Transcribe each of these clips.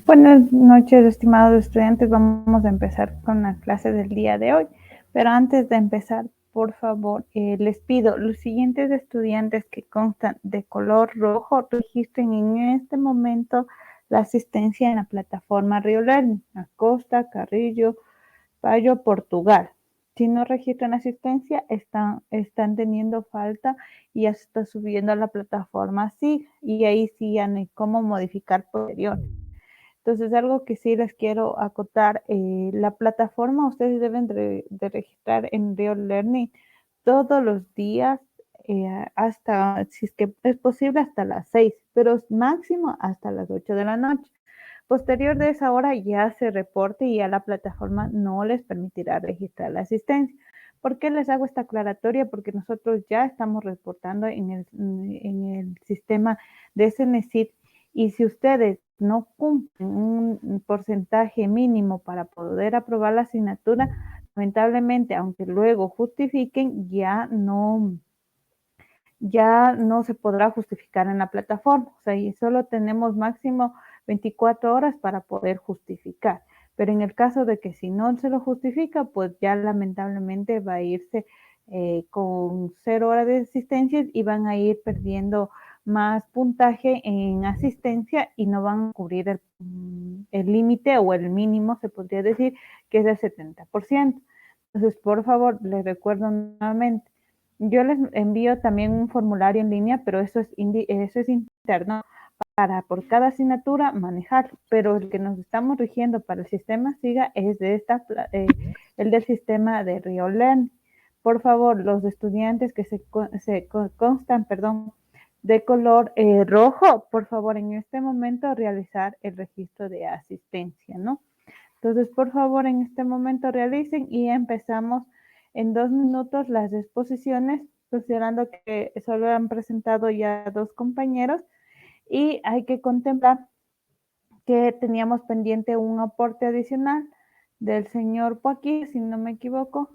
Buenas noches, estimados estudiantes. Vamos a empezar con la clase del día de hoy. Pero antes de empezar, por favor, les pido, los siguientes estudiantes que constan de color rojo, registren en este momento la asistencia en la plataforma Rio Learning, Acosta, Carrillo, Payo, Portugal. Si no registran asistencia, están teniendo falta y ya se está subiendo a la plataforma SIG, y ahí sí ya no hay cómo modificar posterior. Entonces, algo que sí les quiero acotar, la plataforma ustedes deben de registrar en Real Learning todos los días, hasta, si es que es posible, hasta las 6, pero máximo hasta las 8 de la noche. Posterior de esa hora ya se reporte y ya la plataforma no les permitirá registrar la asistencia. ¿Por qué les hago esta aclaratoria? Porque nosotros ya estamos reportando en el sistema de SNCID, y si ustedes no cumplen un porcentaje mínimo para poder aprobar la asignatura, lamentablemente, aunque luego justifiquen, ya no se podrá justificar en la plataforma. O sea, y solo tenemos máximo 24 horas para poder justificar. Pero en el caso de que si no se lo justifica, pues ya lamentablemente va a irse con 0 horas de asistencia y van a ir perdiendo más puntaje en asistencia y no van a cubrir el límite o el mínimo, se podría decir, que es del 70%. Entonces, por favor, les recuerdo nuevamente, yo les envío también un formulario en línea, pero eso es interno para por cada asignatura manejar, pero el que nos estamos rigiendo para el sistema SIGA es el del sistema de Rio Learning. Por favor, los estudiantes que constan, de color rojo, por favor, en este momento realizar el registro de asistencia, ¿no? Entonces, por favor, en este momento realicen y empezamos en 2 minutos las exposiciones, considerando que solo han presentado ya 2 compañeros, y hay que contemplar que teníamos pendiente un aporte adicional del señor Joaquín, si no me equivoco,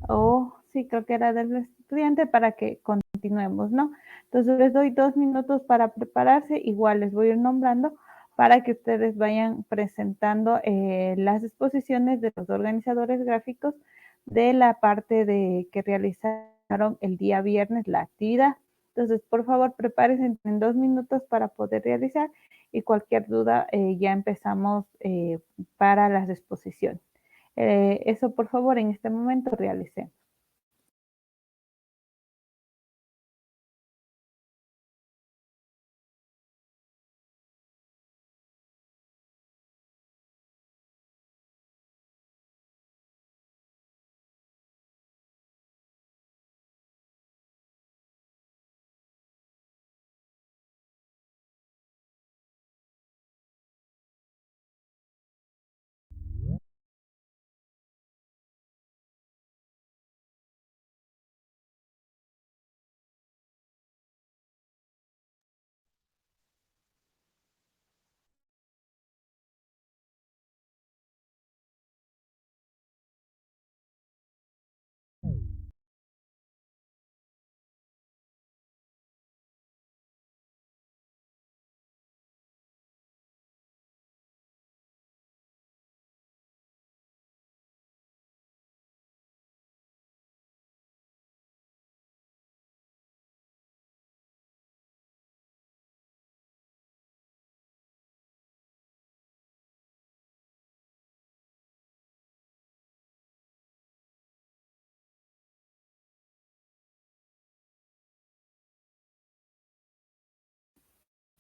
o sí, creo que era del estudiante, para que continuemos, ¿no? Entonces les doy 2 minutos para prepararse, igual les voy a ir nombrando para que ustedes vayan presentando las exposiciones de los organizadores gráficos de la parte de que realizaron el día viernes la actividad. Entonces, por favor, prepárense en 2 minutos para poder realizar, y cualquier duda ya empezamos para las exposiciones. Eso, por favor, en este momento realicemos.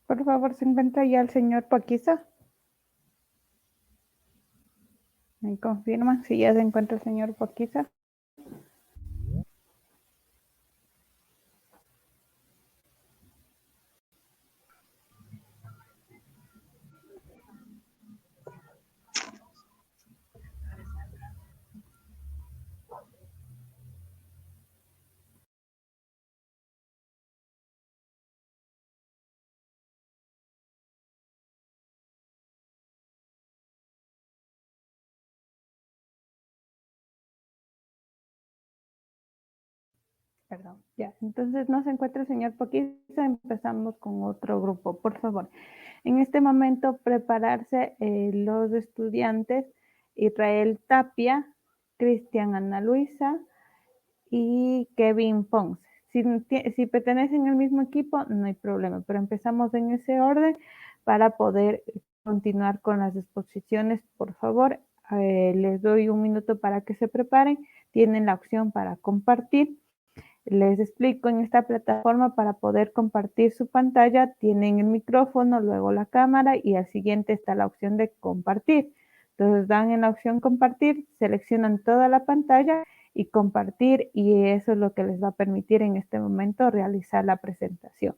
Por favor, se encuentra ya el señor Paquiza. ¿Me confirman si ya se encuentra el señor Paquiza? Perdón, ya. Entonces no se encuentra el señor Poquiza, empezamos con otro grupo, por favor. En este momento prepararse los estudiantes Israel Tapia, Cristian Ana Luisa y Kevin Ponce. Si pertenecen al mismo equipo, no hay problema, pero empezamos en ese orden para poder continuar con las exposiciones, por favor. Les doy un minuto para que se preparen. Tienen la opción para compartir. Les explico, en esta plataforma para poder compartir su pantalla tienen el micrófono, luego la cámara y al siguiente está la opción de compartir. Entonces dan en la opción compartir, seleccionan toda la pantalla y compartir, y eso es lo que les va a permitir en este momento realizar la presentación.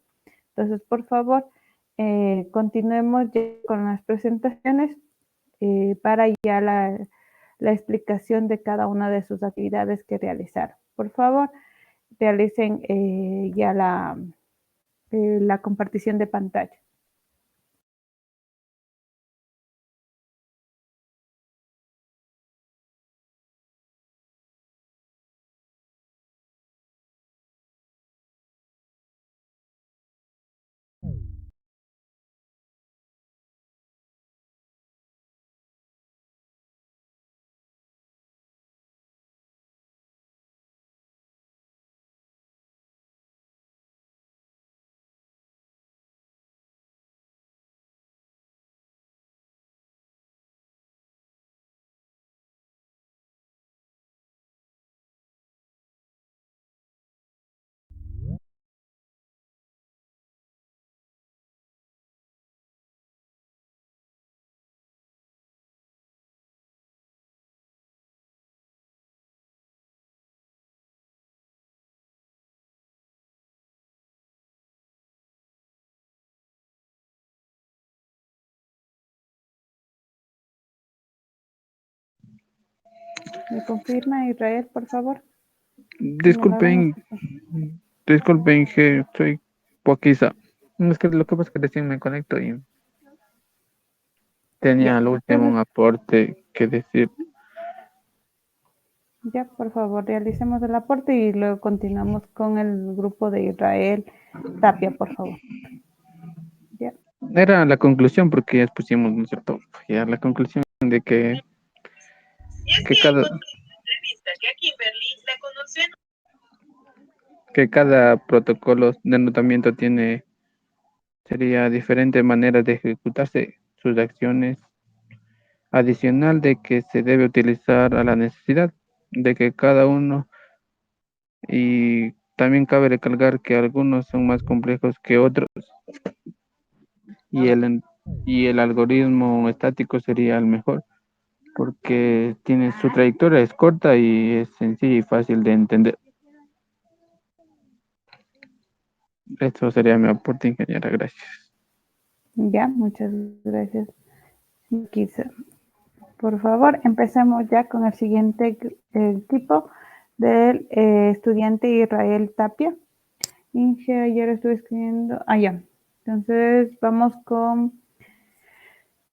Entonces, por favor, continuemos ya con las presentaciones para ya la explicación de cada una de sus actividades que realizaron. Por favor, realicen ya la compartición de pantalla. ¿Me confirma, Israel, por favor? Disculpen, disculpen que soy poquiza. Es que lo que pasa es que recién me conecto y tenía Ya, al último un entonces, aporte que decir. ya, por favor, realicemos el aporte y luego continuamos con el grupo de Israel Tapia, por favor. Ya. Era la conclusión, porque ya expusimos, ¿no es cierto? Ya la conclusión de que cada, que cada protocolo de anotamiento sería diferentes maneras de ejecutarse sus acciones, adicional de que se debe utilizar a la necesidad de que cada uno, y también cabe recalcar que algunos son más complejos que otros, y el algoritmo estático sería el mejor porque su trayectoria es corta y es sencilla y fácil de entender. Eso sería mi aporte, ingeniera. Gracias. Ya, muchas gracias. Quizá. Por favor, empecemos ya con el siguiente tipo del estudiante Israel Tapia. Inge, ayer estuve escribiendo. Ya. Entonces, vamos con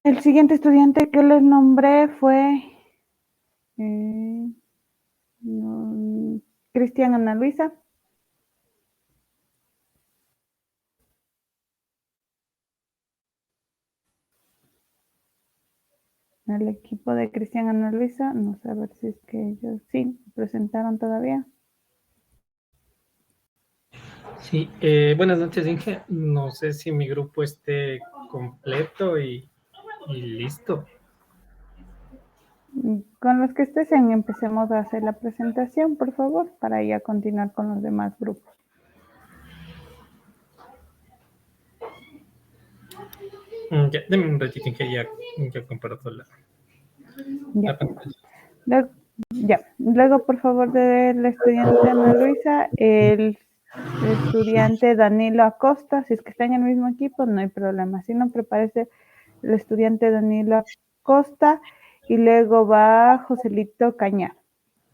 el siguiente estudiante que les nombré fue Cristian Ana Luisa. El equipo de Cristian Ana Luisa, no sé a ver si es que ellos sí presentaron todavía. Sí, buenas noches, Inge. No sé si mi grupo esté completo y listo. Con los que estén, empecemos a hacer la presentación, por favor, para ya continuar con los demás grupos. Ya, deme un ratito, Inge, ya comparto la Ya. pantalla. Luego, por favor, del estudiante Ana Luisa, el estudiante Danilo Acosta. Si es que está en el mismo equipo, no hay problema. Si no, prepárese el estudiante Danilo Acosta y luego va Joselito Cañar,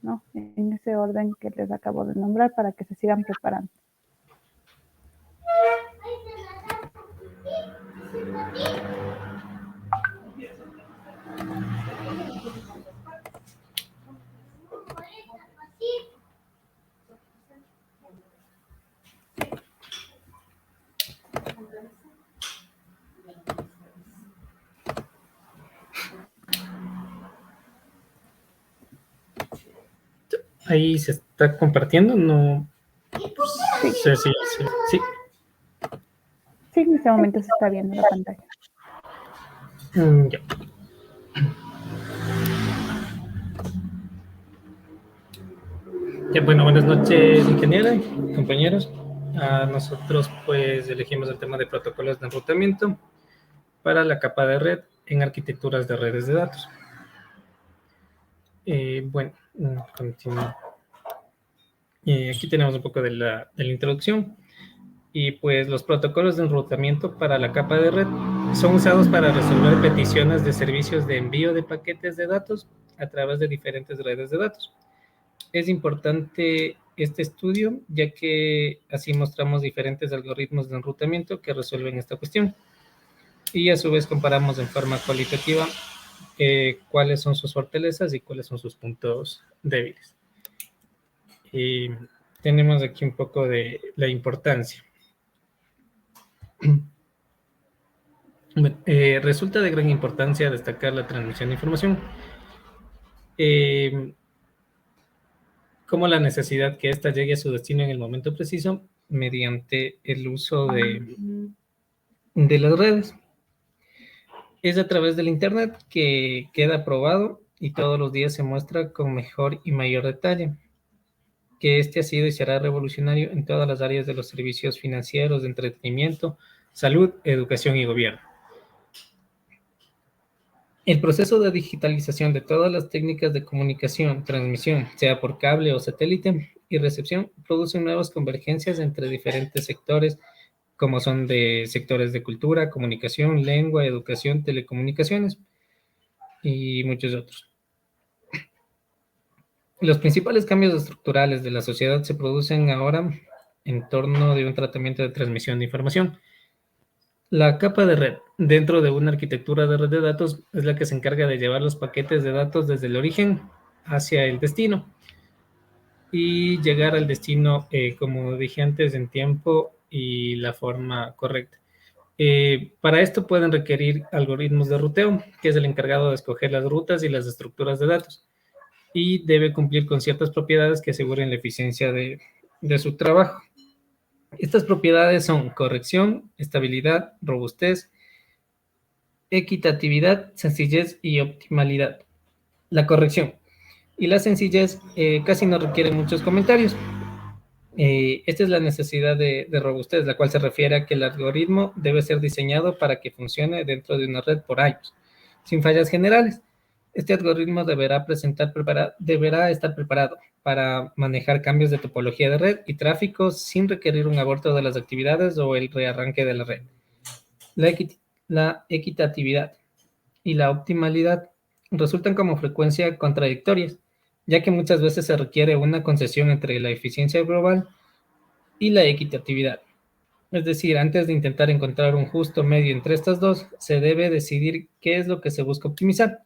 ¿no? En ese orden que les acabo de nombrar para que se sigan preparando. Ahí se está compartiendo, no sé si sí. Sí, en este momento se está viendo la pantalla. Ya. Bueno, buenas noches, ingeniera, compañeros. Nosotros pues elegimos el tema de protocolos de enrutamiento para la capa de red en arquitecturas de redes de datos. Bueno, continúo. Aquí tenemos un poco de la introducción. Y pues los protocolos de enrutamiento para la capa de red son usados para resolver peticiones de servicios de envío de paquetes de datos a través de diferentes redes de datos. Es importante este estudio, ya que así mostramos diferentes algoritmos de enrutamiento que resuelven esta cuestión. Y a su vez comparamos en forma cualitativa cuáles son sus fortalezas y cuáles son sus puntos débiles. Y tenemos aquí un poco de la importancia. Bueno, resulta de gran importancia destacar la transmisión de información, como la necesidad que ésta llegue a su destino en el momento preciso mediante el uso de las redes. Es a través del Internet que queda probado y todos los días se muestra con mejor y mayor detalle que este ha sido y será revolucionario en todas las áreas de los servicios financieros, de entretenimiento, salud, educación y gobierno. El proceso de digitalización de todas las técnicas de comunicación, transmisión, sea por cable o satélite, y recepción, produce nuevas convergencias entre diferentes sectores, como son de sectores de cultura, comunicación, lengua, educación, telecomunicaciones y muchos otros. Los principales cambios estructurales de la sociedad se producen ahora en torno de un tratamiento de transmisión de información. La capa de red dentro de una arquitectura de red de datos es la que se encarga de llevar los paquetes de datos desde el origen hacia el destino y llegar al destino, como dije antes, en tiempo y la forma correcta. Para esto pueden requerir algoritmos de ruteo, que es el encargado de escoger las rutas y las estructuras de datos, y debe cumplir con ciertas propiedades que aseguren la eficiencia de su trabajo. Estas propiedades son corrección, estabilidad, robustez, equitatividad, sencillez y optimalidad. La corrección y la sencillez casi no requieren muchos comentarios. Esta es la necesidad de robustez, la cual se refiere a que el algoritmo debe ser diseñado para que funcione dentro de una red por años, sin fallas generales. Este algoritmo deberá estar preparado para manejar cambios de topología de red y tráfico sin requerir un aborto de las actividades o el rearranque de la red. La equitatividad y la optimalidad resultan como frecuencia contradictorias, ya que muchas veces se requiere una concesión entre la eficiencia global y la equitatividad. Es decir, antes de intentar encontrar un justo medio entre estas dos, se debe decidir qué es lo que se busca optimizar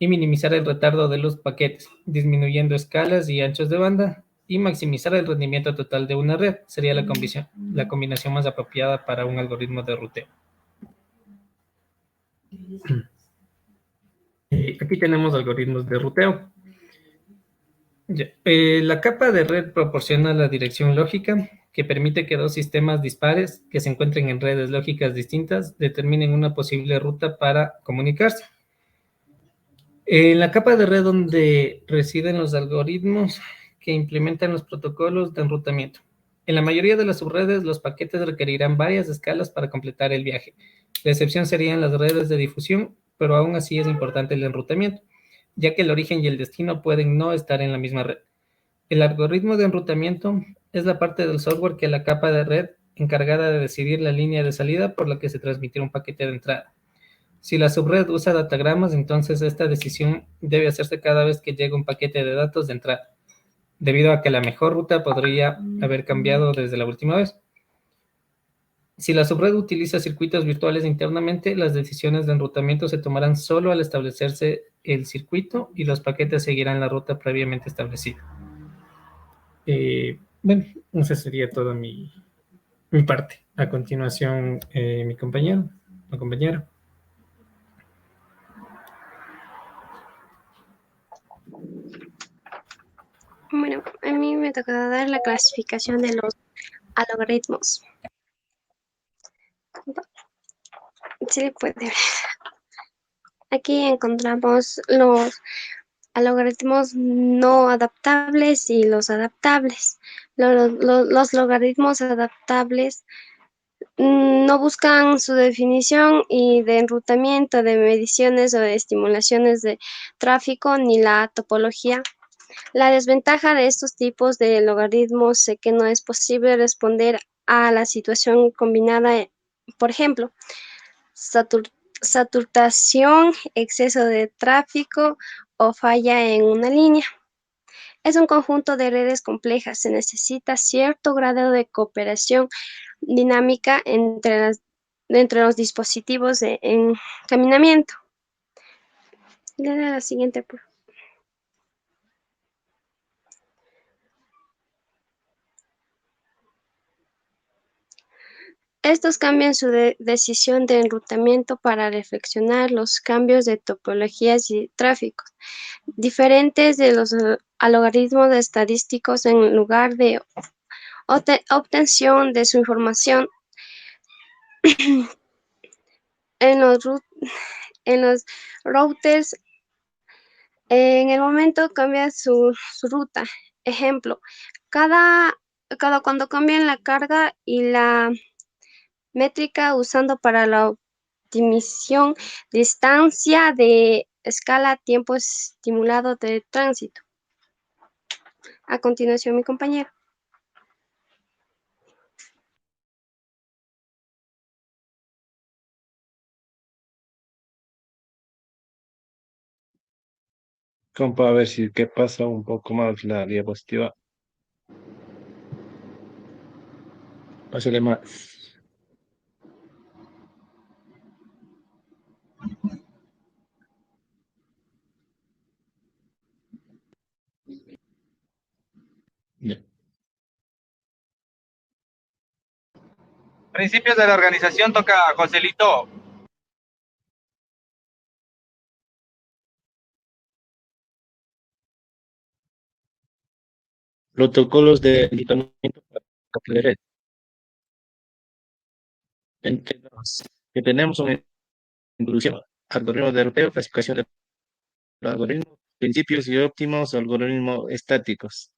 y minimizar el retardo de los paquetes, disminuyendo escalas y anchos de banda, y maximizar el rendimiento total de una red. Sería la combinación más apropiada para un algoritmo de ruteo. Aquí tenemos algoritmos de ruteo. La capa de red proporciona la dirección lógica que permite que dos sistemas dispares que se encuentren en redes lógicas distintas determinen una posible ruta para comunicarse. En la capa de red donde residen los algoritmos que implementan los protocolos de enrutamiento. En la mayoría de las subredes, los paquetes requerirán varias escalas para completar el viaje. La excepción serían las redes de difusión, pero aún así es importante el enrutamiento, ya que el origen y el destino pueden no estar en la misma red. El algoritmo de enrutamiento es la parte del software que la capa de red encargada de decidir la línea de salida por la que se transmitirá un paquete de entrada. Si la subred usa datagramas, entonces esta decisión debe hacerse cada vez que llega un paquete de datos de entrada, debido a que la mejor ruta podría haber cambiado desde la última vez. Si la subred utiliza circuitos virtuales internamente, las decisiones de enrutamiento se tomarán solo al establecerse el circuito y los paquetes seguirán la ruta previamente establecida. Bueno, esa sería toda mi mi parte. A continuación, mi compañero o compañera. Bueno, a mí me toca dar la clasificación de los algoritmos. Sí le puede ver. Aquí encontramos los algoritmos no adaptables y los adaptables. Los logaritmos adaptables no buscan su definición y de enrutamiento de mediciones o de estimulaciones de tráfico ni la topología. La desventaja de estos tipos de logaritmos es que no es posible responder a la situación combinada, por ejemplo, saturación, exceso de tráfico o falla en una línea. Es un conjunto de redes complejas. Se necesita cierto grado de cooperación dinámica entre los dispositivos de encaminamiento. Le da la siguiente. Estos cambian su decisión de enrutamiento para reflexionar los cambios de topologías y tráficos, diferentes de los algoritmos estadísticos en lugar de obtención de su información en los routers. En el momento cambia su ruta. Ejemplo, cada cuando cambian la carga y la métrica usando para la optimización distancia de escala tiempo estimulado de tránsito. A continuación, mi compañero. Compa, a ver si qué pasa un poco más la diapositiva. Pásale más. Ya. Principios de la organización toca Joselito. Protocolos de enrutamiento para capa de red. Entre los que tenemos una introducción, algoritmo de ruteo, clasificación de algoritmos, principios y óptimos, algoritmos estáticos.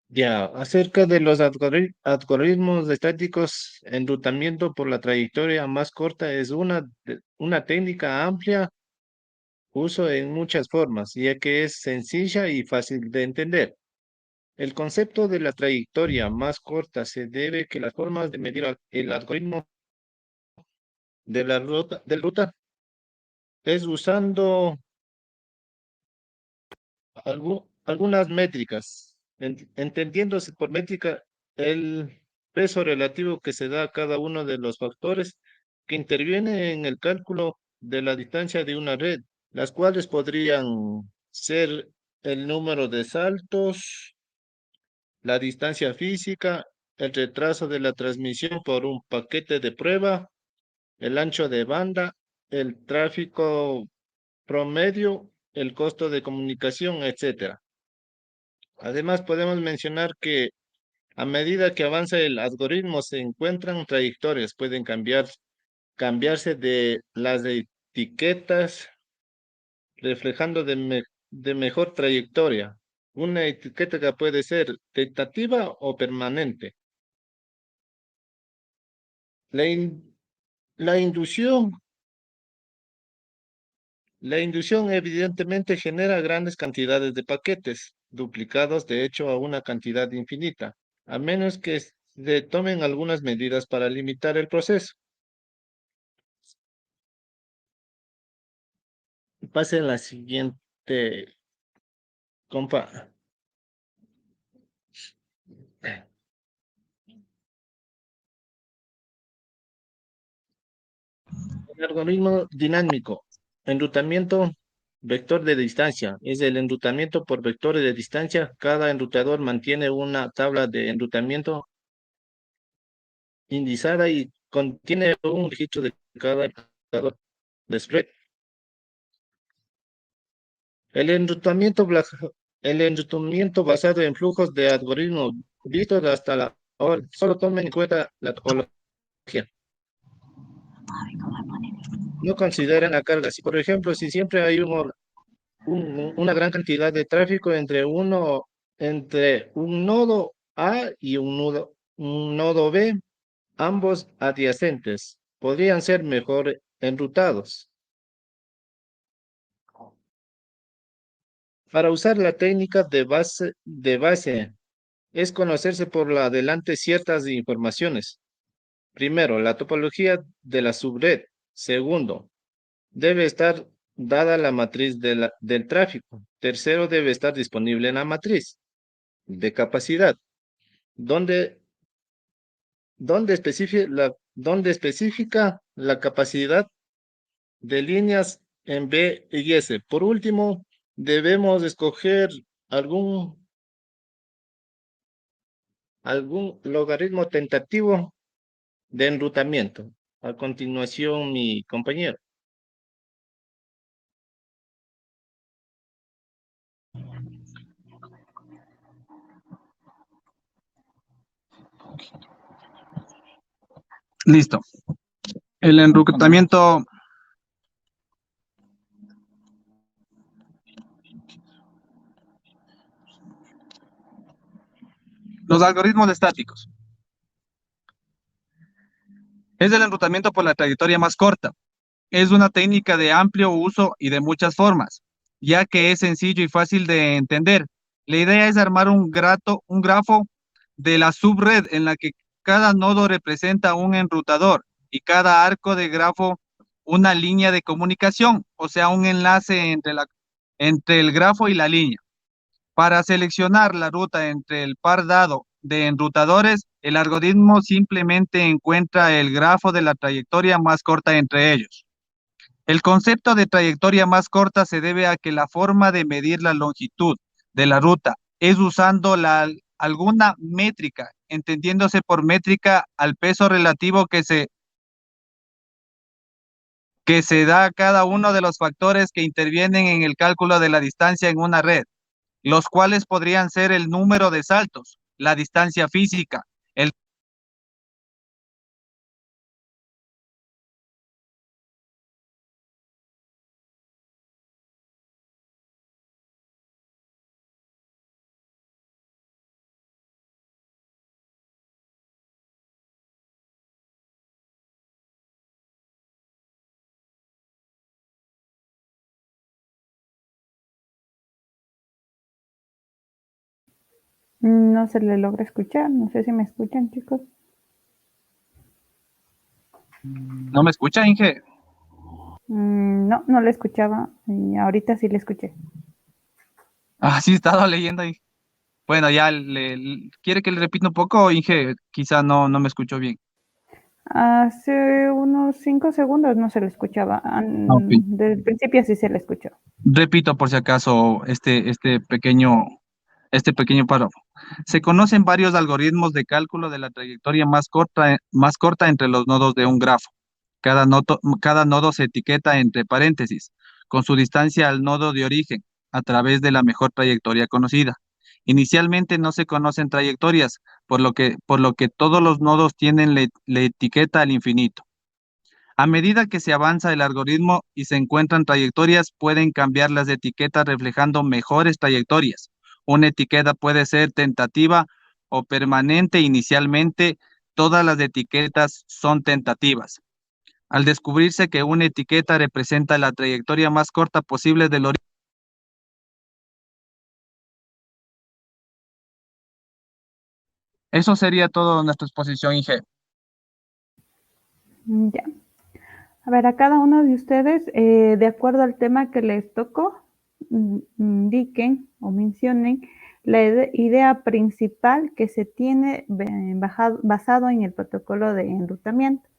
Ya, acerca de los algoritmos estáticos, enrutamiento por la trayectoria más corta es una técnica amplia uso en muchas formas, ya que es sencilla y fácil de entender. El concepto de la trayectoria más corta se debe que las formas de medir el algoritmo de la ruta es usando algunas métricas, entendiéndose por métrica el peso relativo que se da a cada uno de los factores que intervienen en el cálculo de la distancia de una red, las cuales podrían ser el número de saltos, la distancia física, el retraso de la transmisión por un paquete de prueba, el ancho de banda, el tráfico promedio, el costo de comunicación, etcétera. Además, podemos mencionar que a medida que avanza el algoritmo, se encuentran trayectorias, pueden cambiarse de las etiquetas, reflejando de mejor trayectoria. Una etiqueta que puede ser tentativa o permanente. La, in- la inducción. La inducción evidentemente genera grandes cantidades de paquetes, duplicados de hecho a una cantidad infinita, a menos que se tomen algunas medidas para limitar el proceso. Pase a la siguiente, compa. El algoritmo dinámico, enrutamiento vector de distancia. Es el enrutamiento por vectores de distancia. Cada enrutador mantiene una tabla de enrutamiento indizada y contiene un registro de cada enrutador de spread. El enrutamiento, el enrutamiento basado en flujos de algoritmos vistos hasta la hora solo tomen en cuenta la topología. No consideran la carga. Si, por ejemplo, si siempre hay una gran cantidad de tráfico entre un nodo A y un nodo B, ambos adyacentes, podrían ser mejor enrutados. Para usar la técnica de base es conocerse por la adelante ciertas informaciones. Primero, la topología de la subred. Segundo, debe estar dada la matriz del tráfico. Tercero, debe estar disponible en la matriz de capacidad, donde, donde especifica la capacidad de líneas en B y S. Por último, debemos escoger algún logaritmo tentativo de enrutamiento. A continuación, mi compañero. Listo. El enrutamiento. Los algoritmos estáticos. Es el enrutamiento por la trayectoria más corta. Es una técnica de amplio uso y de muchas formas, ya que es sencillo y fácil de entender. La idea es armar un grafo de la subred en la que cada nodo representa un enrutador y cada arco de grafo una línea de comunicación, o sea, un enlace entre el grafo y la línea. Para seleccionar la ruta entre el par dado de enrutadores, el algoritmo simplemente encuentra el grafo de la trayectoria más corta entre ellos. El concepto de trayectoria más corta se debe a que la forma de medir la longitud de la ruta es usando alguna métrica, entendiéndose por métrica al peso relativo que se da a cada uno de los factores que intervienen en el cálculo de la distancia en una red, los cuales podrían ser el número de saltos, la distancia física, el No se le logra escuchar. No sé si me escuchan, chicos. ¿No me escucha, Inge? No, no le escuchaba. Y ahorita sí le escuché. Ah, sí, estaba leyendo ahí. Bueno, ya ¿quiere que le repita un poco, Inge? Quizá no me escuchó bien. Hace unos 5 segundos no se le escuchaba. Ok. Desde el principio sí se le escuchó. Repito por si acaso este pequeño párrafo. Se conocen varios algoritmos de cálculo de la trayectoria más corta entre los nodos de un grafo. Cada nodo se etiqueta entre paréntesis, con su distancia al nodo de origen, a través de la mejor trayectoria conocida. Inicialmente no se conocen trayectorias, por lo que todos los nodos tienen la etiqueta al infinito. A medida que se avanza el algoritmo y se encuentran trayectorias, pueden cambiar las etiquetas reflejando mejores trayectorias. Una etiqueta puede ser tentativa o permanente. Inicialmente, todas las etiquetas son tentativas. Al descubrirse que una etiqueta representa la trayectoria más corta posible del origen. Eso sería todo nuestra exposición, Inge. Ya. A ver, a cada uno de ustedes, de acuerdo al tema que les tocó, indiquen o mencionen la idea principal que se tiene basado en el protocolo de enrutamiento.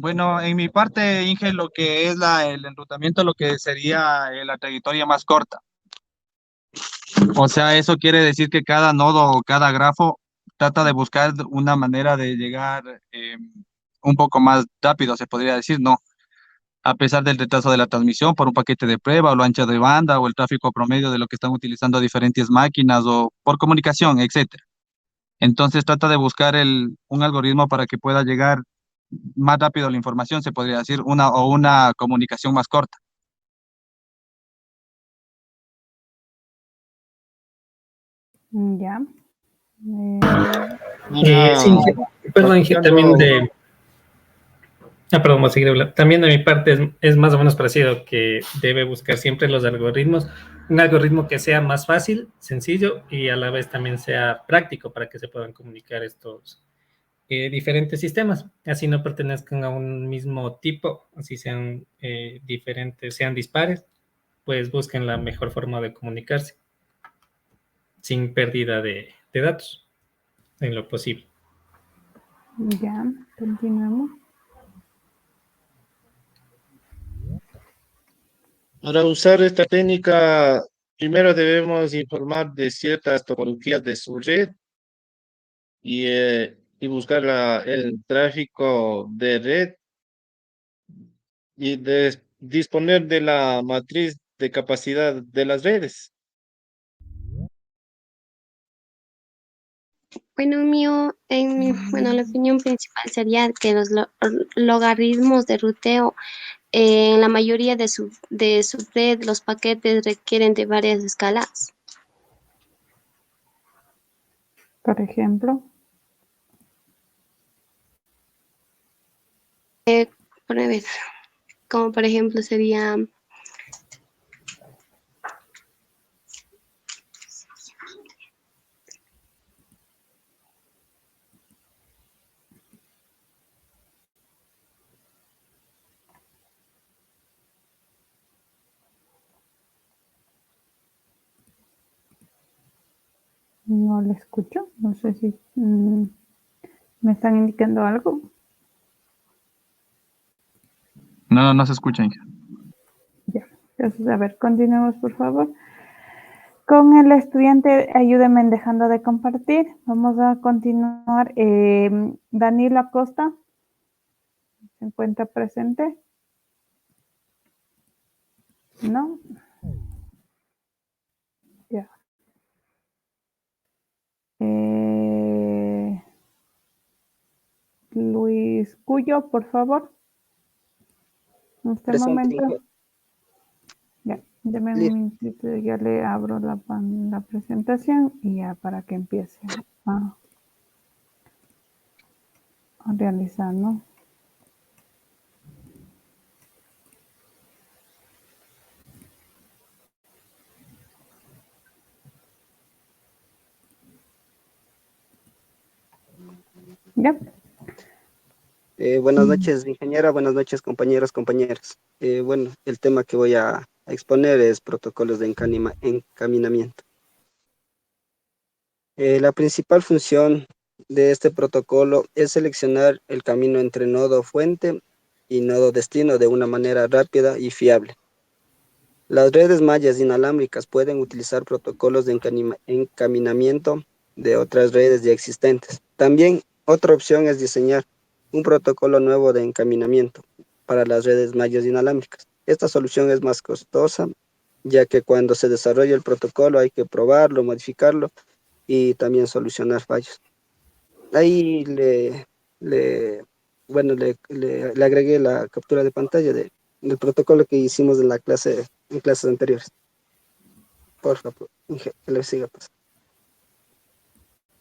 Bueno, en mi parte, Inge, lo que es el enrutamiento, lo que sería la trayectoria más corta. O sea, eso quiere decir que cada nodo o cada grafo trata de buscar una manera de llegar un poco más rápido, se podría decir, ¿no? A pesar del retraso de la transmisión por un paquete de prueba o lo ancho de banda o el tráfico promedio de lo que están utilizando diferentes máquinas o por comunicación, etcétera. Entonces trata de buscar un algoritmo para que pueda llegar más rápido a la información, se podría decir, una comunicación más corta. Ya. Sí, Ahora, perdón, Inge, también aplicando, de... Ah, perdón, vamos a seguir hablando. También de mi parte es más o menos parecido, que debe buscar siempre los algoritmos, un algoritmo que sea más fácil, sencillo y a la vez también sea práctico para que se puedan comunicar estos diferentes sistemas, así no pertenezcan a un mismo tipo, así sean diferentes, sean dispares, pues busquen la mejor forma de comunicarse sin pérdida de datos en lo posible. Ya, continuamos. para usar esta técnica, primero debemos informar de ciertas topologías de su red y buscar el tráfico de red y disponer de la matriz de capacidad de las redes. Bueno, bueno, la opinión principal sería que los logaritmos de ruteo, en la mayoría de su red, los paquetes requieren de varias escalas. Por ejemplo, Por ver, como por ejemplo sería, no le escucho. No sé si me están indicando algo. No, no se escucha, Inge. Ya. Entonces, a ver, continuemos, por favor. Con el estudiante, ayúdenme dejando de compartir. Vamos a continuar. Danilo Acosta, ¿se encuentra presente? ¿No? Ya. Luis Cuyo, por favor. En este Presente, momento. Inge. Ya, deme un Listo. minutito, ya le abro la presentación y ya para que empiece a realizar, ¿no? Ya. Buenas noches, ingeniera. Buenas noches, compañeros, compañeras. Bueno, el tema que voy a exponer es protocolos de encaminamiento. La principal función de este protocolo es seleccionar el camino entre nodo fuente y nodo destino de una manera rápida y fiable. Las redes mallas inalámbricas pueden utilizar protocolos de encaminamiento de otras redes ya existentes. También otra opción es diseñar un protocolo nuevo de encaminamiento para las redes mallas inalámbricas. Esta solución es más costosa, ya que cuando se desarrolla el protocolo hay que probarlo, modificarlo y también solucionar fallos. Ahí le agregué la captura de pantalla del protocolo que hicimos en en clases anteriores. Por favor, que le siga pasando.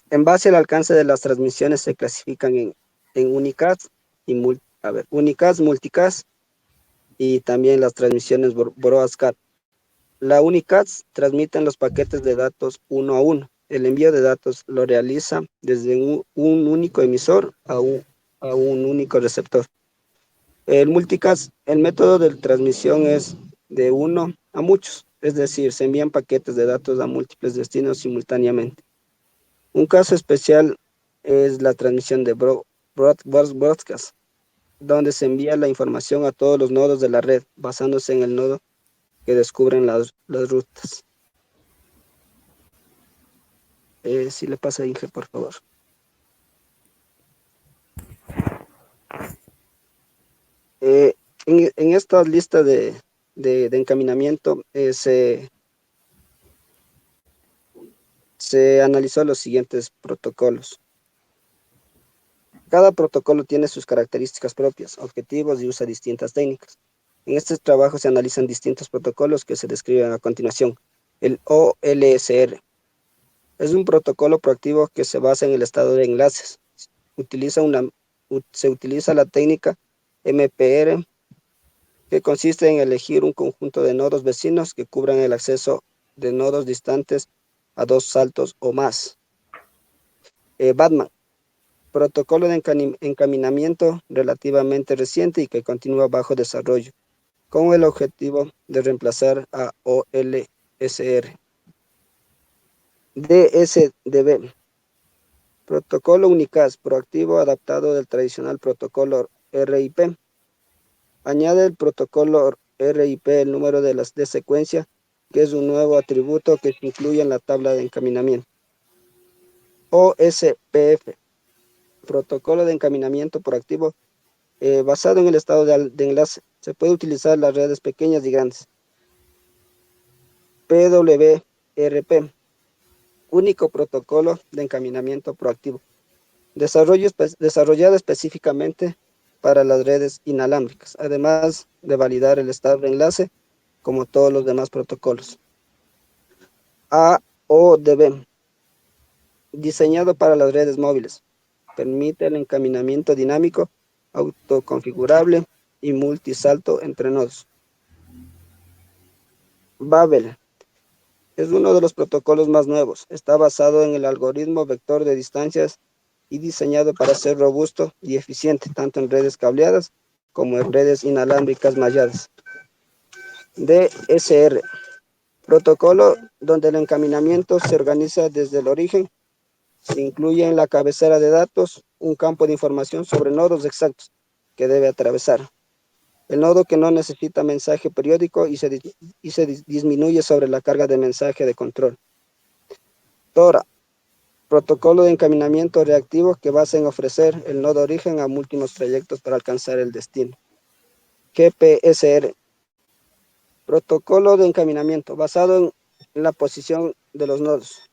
En base al alcance de las transmisiones se clasifican en unicast unicast, multicast y también las transmisiones broadcast. La unicast transmiten los paquetes de datos uno a uno. El envío de datos lo realiza desde un único emisor a un único receptor. El multicast, el método de transmisión es de uno a muchos, es decir, se envían paquetes de datos a múltiples destinos simultáneamente. Un caso especial es la transmisión de broadcast. donde se envía la información a todos los nodos de la red, basándose en el nodo que descubren las rutas. Si le pasa a Inge, por favor. En esta lista de encaminamiento se analizó los siguientes protocolos. Cada protocolo tiene sus características propias, objetivos y usa distintas técnicas. En este trabajo se analizan distintos protocolos que se describen a continuación. El OLSR es un protocolo proactivo que se basa en el estado de enlaces. Se utiliza la técnica MPR, que consiste en elegir un conjunto de nodos vecinos que cubran el acceso de nodos distantes a 2 saltos o más. Batman, protocolo de encaminamiento relativamente reciente y que continúa bajo desarrollo, con el objetivo de reemplazar a OLSR. DSDB, protocolo Unicast, proactivo adaptado del tradicional protocolo RIP. Añade el protocolo RIP el número de secuencia, que es un nuevo atributo que se incluye en la tabla de encaminamiento. OSPF, protocolo de encaminamiento proactivo basado en el estado de enlace. Se puede utilizar las redes pequeñas y grandes. PWRP, único protocolo de encaminamiento proactivo, desarrollado específicamente para las redes inalámbricas, además de validar el estado de enlace como todos los demás protocolos. AODB, diseñado para las redes móviles, permite el encaminamiento dinámico, autoconfigurable y multisalto entre nodos. Babel es uno de los protocolos más nuevos. Está basado en el algoritmo vector de distancias y diseñado para ser robusto y eficiente, tanto en redes cableadas como en redes inalámbricas malladas. DSR, protocolo donde el encaminamiento se organiza desde el origen. Se incluye en la cabecera de datos un campo de información sobre nodos exactos que debe atravesar. El nodo que no necesita mensaje periódico y se disminuye sobre la carga de mensaje de control. TORA, protocolo de encaminamiento reactivo que basa en ofrecer el nodo origen a múltiples trayectos para alcanzar el destino. GPSR, protocolo de encaminamiento basado en la posición de los nodos.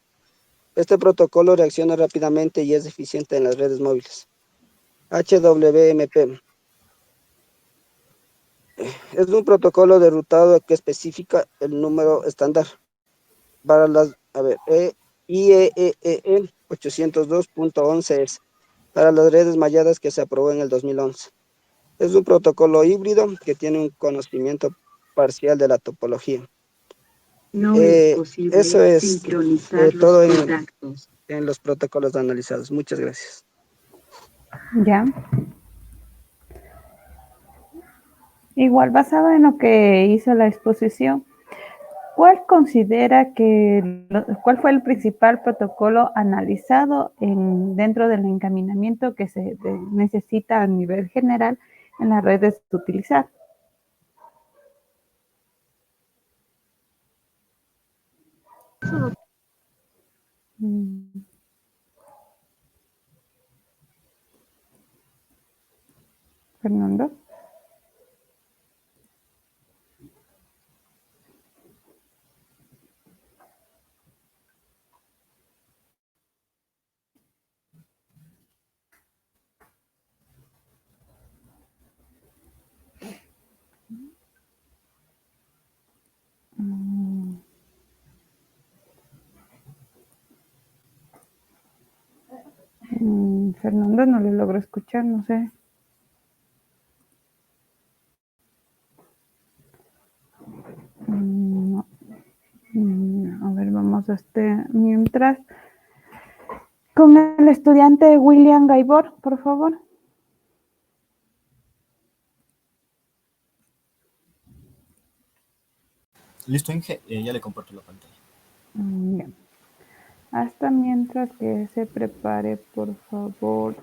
Este protocolo reacciona rápidamente y es eficiente en las redes móviles. HWMP es un protocolo de rutado que especifica el número estándar para las IEEE 802.11s para las redes malladas que se aprobó en el 2011. Es un protocolo híbrido que tiene un conocimiento parcial de la topología. No es posible eso es sincronizar todo los contactos. En los protocolos analizados. Muchas gracias. Ya. Igual, basado en lo que hizo la exposición, ¿cuál fue el principal protocolo analizado dentro del encaminamiento que se necesita a nivel general en las redes de utilizar? Fernando. Fernando, no le logro escuchar, no sé. No. A ver, vamos a mientras. Con el estudiante William Gaibor, por favor. Listo, Inge, ya le comparto la pantalla. Bien. Hasta mientras que se prepare, por favor.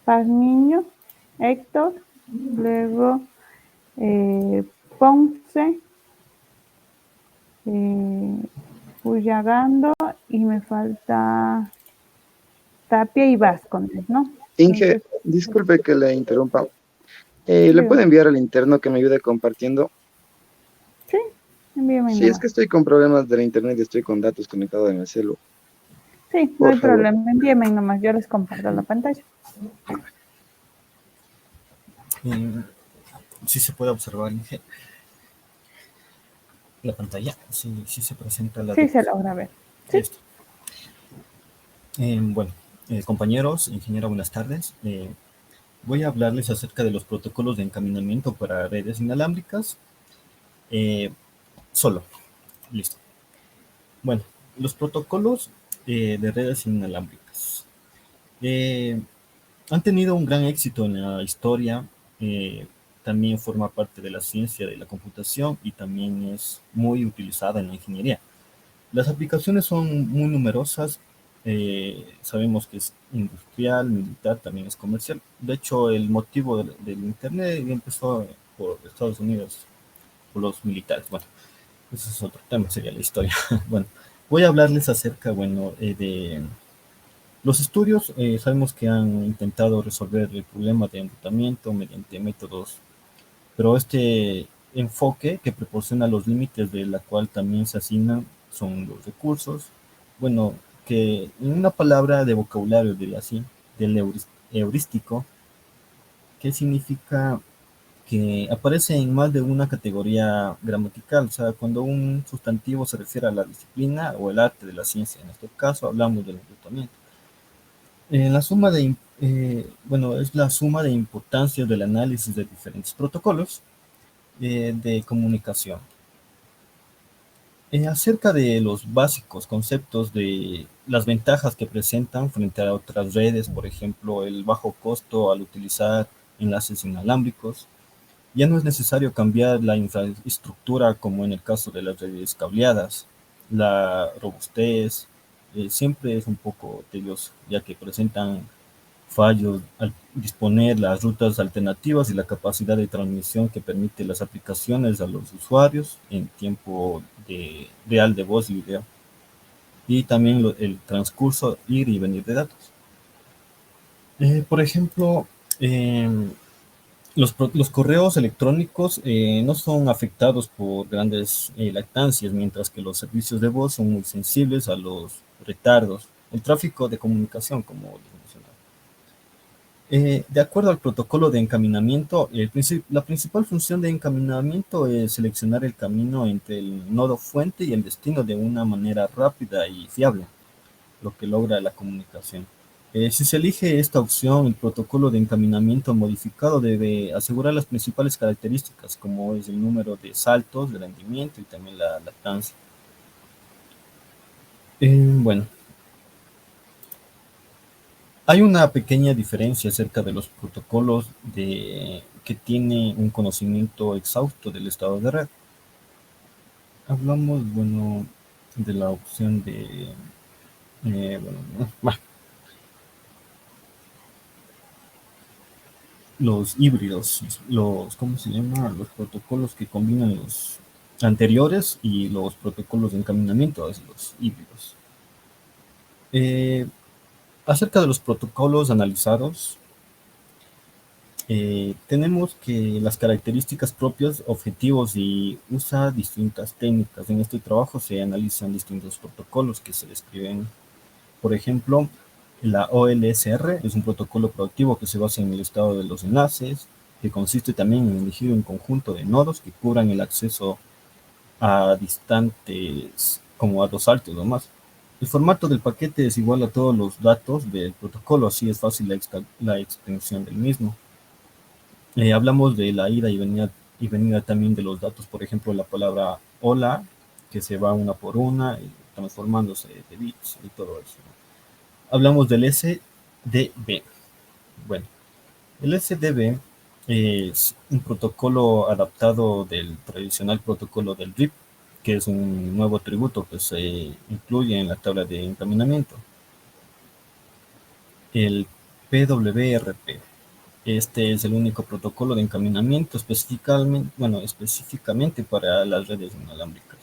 Pazmiño, Héctor, luego Ponce, Uyagando y me falta Tapia y Vázquez, ¿no? Inge, Entonces, disculpe que le interrumpa. sí, ¿Le puedo enviar al interno que me ayude compartiendo? sí, envíame Sí, es nomás. que estoy con problemas de la internet y estoy con datos conectados en el celu. Sí, no Por hay favor. problema, envíame nomás, yo les comparto la pantalla. Sí se puede observar, Inge, la pantalla. Sí, sí se presenta la Sí, se diapositiva. logra ver. Sí. Listo. Bueno, compañeros, ingeniero, buenas tardes. Voy a hablarles acerca de los protocolos de encaminamiento para redes inalámbricas. Solo. Listo. Bueno, los protocolos de redes inalámbricas han tenido un gran éxito en la historia. También forma parte de la ciencia de la computación y también es muy utilizada en la ingeniería. Las aplicaciones son muy numerosas. Sabemos que es industrial, militar, también es comercial. De hecho, el motivo del Internet empezó por Estados Unidos, por los militares. Bueno, ese es otro tema, sería la historia. Bueno, voy a hablarles acerca, bueno, de los estudios. Sabemos que han intentado resolver el problema de enrutamiento mediante métodos, pero este enfoque que proporciona los límites de la cual también se asignan son los recursos. Bueno, que en una palabra de vocabulario del así, del heurístico, que significa que aparece en más de una categoría gramatical. O sea, cuando un sustantivo se refiere a la disciplina o el arte de la ciencia, en este caso hablamos del enrutamiento. La suma de, bueno, es la suma de importancias del análisis de diferentes protocolos de comunicación. Acerca de los básicos conceptos de las ventajas que presentan frente a otras redes, por ejemplo, el bajo costo al utilizar enlaces inalámbricos. Ya no es necesario cambiar la infraestructura como en el caso de las redes cableadas. La robustez siempre es un poco tedioso, ya que presentan fallos al disponer las rutas alternativas y la capacidad de transmisión que permite las aplicaciones a los usuarios en tiempo real de voz y video. Y también el transcurso ir y venir de datos. Por ejemplo, los correos electrónicos no son afectados por grandes lactancias, mientras que los servicios de voz son muy sensibles a los retardos. El tráfico de comunicación, como les mencionaba. De acuerdo al protocolo de encaminamiento, la principal función de encaminamiento es seleccionar el camino entre el nodo fuente y el destino de una manera rápida y fiable, lo que logra la comunicación. Si se elige esta opción, el protocolo de encaminamiento modificado debe asegurar las principales características, como es el número de saltos, de rendimiento y también la lactancia. Bueno, hay una pequeña diferencia acerca de los protocolos que tiene un conocimiento exhausto del estado de red. Hablamos, bueno, de la opción de, bueno, los híbridos, ¿cómo se llama? Los protocolos que combinan los anteriores y los protocolos de encaminamiento, es los híbridos. Acerca de los protocolos analizados, tenemos que las características propias, objetivos y usa distintas técnicas. En este trabajo se analizan distintos protocolos que se describen. Por ejemplo, la OLSR es un protocolo proactivo que se basa en el estado de los enlaces, que consiste también en elegir un conjunto de nodos que cubran el acceso a distantes como a 2 saltos o más. El formato del paquete es igual a todos los datos del protocolo, así es fácil la extensión del mismo. Hablamos de la ida y venida también de los datos, por ejemplo, la palabra hola, que se va una por una, y transformándose de bits y todo eso. Hablamos del SDB. Bueno, el SDB es un protocolo adaptado del tradicional protocolo del RIP, que es un nuevo atributo que se incluye en la tabla de encaminamiento. El PWRP. Este es el único protocolo de encaminamiento específicamente para las redes inalámbricas.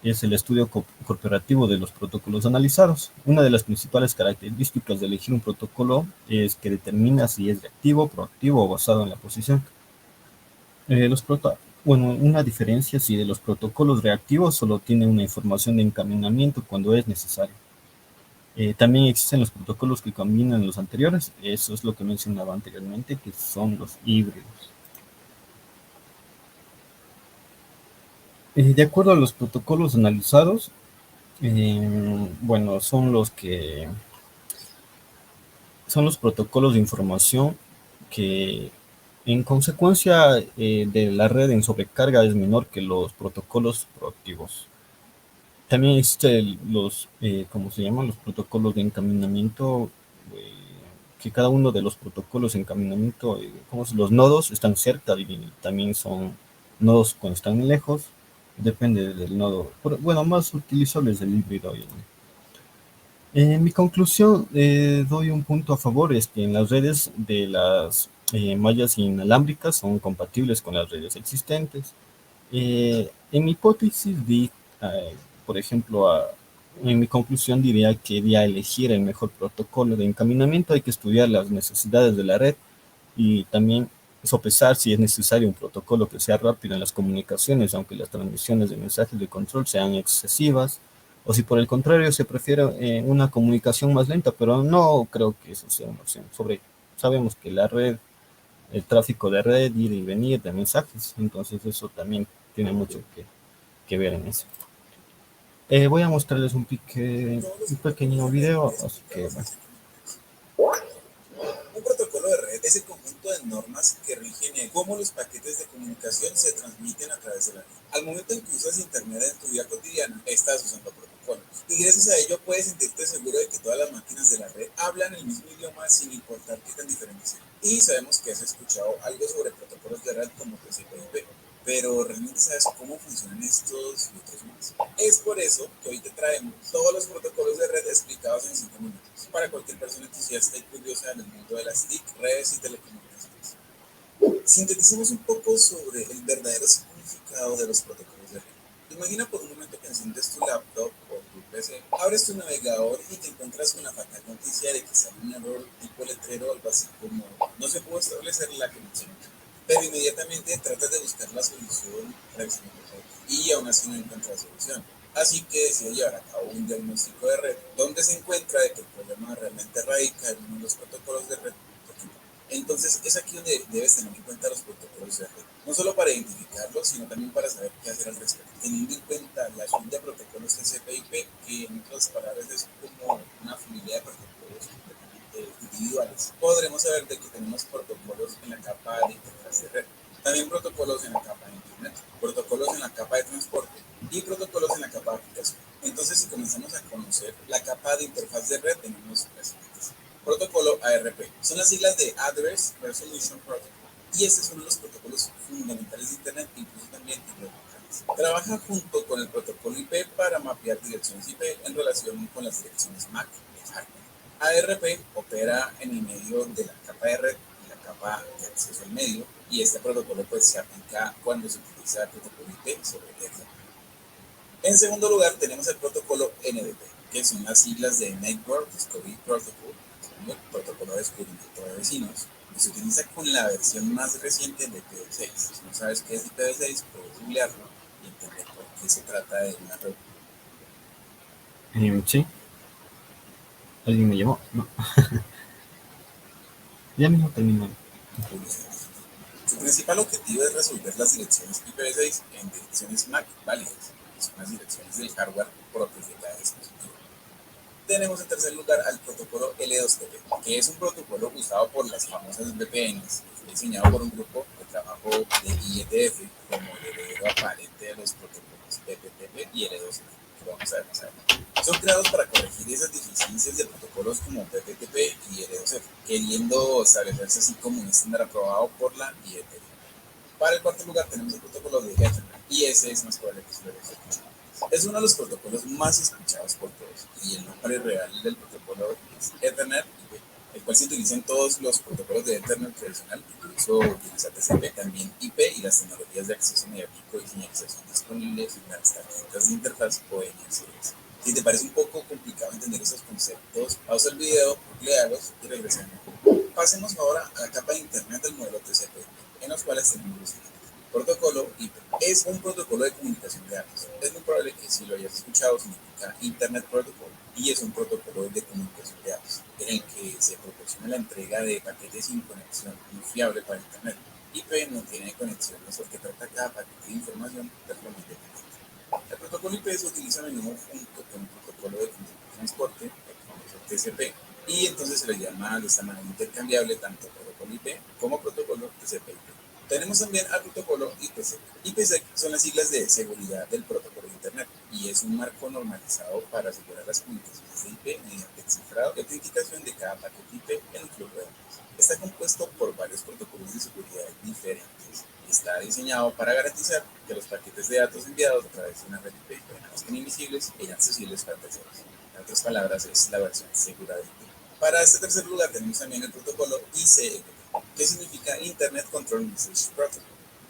Es el estudio corporativo de los protocolos analizados. Una de las principales características de elegir un protocolo es que determina si es reactivo, proactivo o basado en la posición. Una diferencia si de los protocolos reactivos solo tienen una información de encaminamiento cuando es necesario. También existen los protocolos que combinan los anteriores. Eso es lo que mencionaba anteriormente, que son los híbridos. De acuerdo a los protocolos analizados, son los protocolos de información que en consecuencia de la red en sobrecarga es menor que los protocolos proactivos. También existen los protocolos de encaminamiento, que cada uno de los protocolos de encaminamiento, los nodos están cerca y también son nodos cuando están lejos, depende del nodo. Más utilizable es el híbrido. En mi conclusión, doy un punto a favor, es que en las redes de las mallas inalámbricas son compatibles con las redes existentes. En mi hipótesis por ejemplo, en mi conclusión diría que de elegir el mejor protocolo de encaminamiento hay que estudiar las necesidades de la red y también sopesar si es necesario un protocolo que sea rápido en las comunicaciones, aunque las transmisiones de mensajes de control sean excesivas, o si por el contrario se prefiere una comunicación más lenta, pero no creo que eso sea una opción. Sabemos que la red, el tráfico de red, ir y venir de mensajes, entonces eso también tiene mucho que ver en eso. Voy a mostrarles un pequeño video, así que bueno. Un protocolo de red es el conjunto de normas que rigen cómo los paquetes de comunicación se transmiten a través de la red. Al momento en que usas internet en tu vida cotidiana, estás usando protocolos. Y gracias a ello puedes sentirte seguro de que todas las máquinas de la red hablan el mismo idioma sin importar qué tan diferentes sean. Y sabemos que has escuchado algo sobre protocolos de red como TCP/IP. Pero ¿realmente sabes cómo funcionan estos y otros más? Es por eso que hoy te traemos todos los protocolos de red explicados en 5 minutos para cualquier persona entusiasta y curiosa en el mundo de las TIC, redes y telecomunicaciones. Sinteticemos un poco sobre el verdadero significado de los protocolos de red. Imagina por un momento que enciendes tu laptop o tu PC, abres tu navegador y te encuentras con la fatal noticia de que sale un error tipo letrero o algo así como no se pudo establecer la conexión. Pero inmediatamente tratas de buscar la solución y aún así no encuentras solución. Así que decides llevar a cabo un diagnóstico de red donde se encuentra de que el problema realmente radica en uno de los protocolos de red. Entonces es aquí donde debes tener en cuenta los protocolos de red, no solo para identificarlos, sino también para saber qué hacer al respecto, teniendo en cuenta la suite de protocolos TCP/IP, que en otras palabras es como una familia de protocolos individuales. Podremos saber de que tenemos protocolos en la capa de interfaz de red, también protocolos en la capa de internet, protocolos en la capa de transporte y protocolos en la capa de aplicación. Entonces, si comenzamos a conocer la capa de interfaz de red, tenemos las siguientes. Protocolo ARP son las siglas de Address Resolution Protocol, y este es uno de los protocolos fundamentales de internet, incluso también en redes locales. Trabaja junto con el protocolo IP para mapear direcciones IP en relación con las direcciones MAC de hardware. ARP opera en el medio de la capa de red y la capa de acceso al medio, y este protocolo pues se aplica cuando se utiliza el protocolo IP sobre Ethernet. En segundo lugar tenemos el protocolo NDP, que son las siglas de Network Discovery Protocol, el protocolo de descubrimiento de vecinos, y se utiliza con la versión más reciente de IPv6. Si no sabes qué es IPv6, puedes googlearlo y entender por qué se trata de una red. Sí. ¿Alguien me llamó? No. Ya mismo terminó. Su principal objetivo es resolver las direcciones IPv6 en direcciones MAC válidas, que son las direcciones del hardware propias de cada dispositivo. Tenemos en tercer lugar al protocolo L2TP, que es un protocolo usado por las famosas VPNs, diseñado por un grupo de trabajo de IETF como heredero aparente de los protocolos TPTP y L2TP, que vamos a ver más adelante. Son creados para corregir esas deficiencias de protocolos como PPTP y L2F, queriendo establecerse así como un estándar aprobado por la IETF. Para el cuarto lugar tenemos el protocolo de Ethernet, y ese es más probable que se lo haya escuchado. Es uno de los protocolos más escuchados por todos, y el nombre real del protocolo es Ethernet IP. el cual se utiliza en todos los protocolos de Ethernet tradicional, incluso utiliza TCP, también IP y las tecnologías de acceso mediático y señalización disponibles en las tarjetas de interfaz o NSX. Si te parece un poco complicado entender esos conceptos, pausa el video, googlealos y regresemos. Pasemos ahora a la capa de internet del modelo TCP, en los cuales tenemos los siguientes. Protocolo IP es un protocolo de comunicación de datos. Es muy probable que si lo hayas escuchado significa Internet Protocol y es un protocolo de comunicación de datos en el que se proporciona la entrega de paquetes sin conexión muy fiable para Internet. IP no tiene conexiones porque trata cada paquete de información de forma independiente. El protocolo IP se utiliza a menudo junto con el protocolo de transporte, el famoso TCP, y entonces se le llama de esta manera intercambiable tanto protocolo IP como protocolo TCP/IP. Tenemos también al protocolo IPsec. IPsec son las siglas de seguridad del protocolo de Internet y es un marco normalizado para asegurar las comunicaciones de IP mediante el cifrado y autenticación de cada paquete IP en un flujo de datos. Está compuesto por varios protocolos de seguridad diferentes. Está diseñado para garantizar que los paquetes de datos enviados a través de una red IP no estén invisibles e inaccesibles para terceros. En otras palabras, es la versión segura de IP. Para este tercer lugar tenemos también el protocolo ICMP, que significa Internet Control Message Protocol,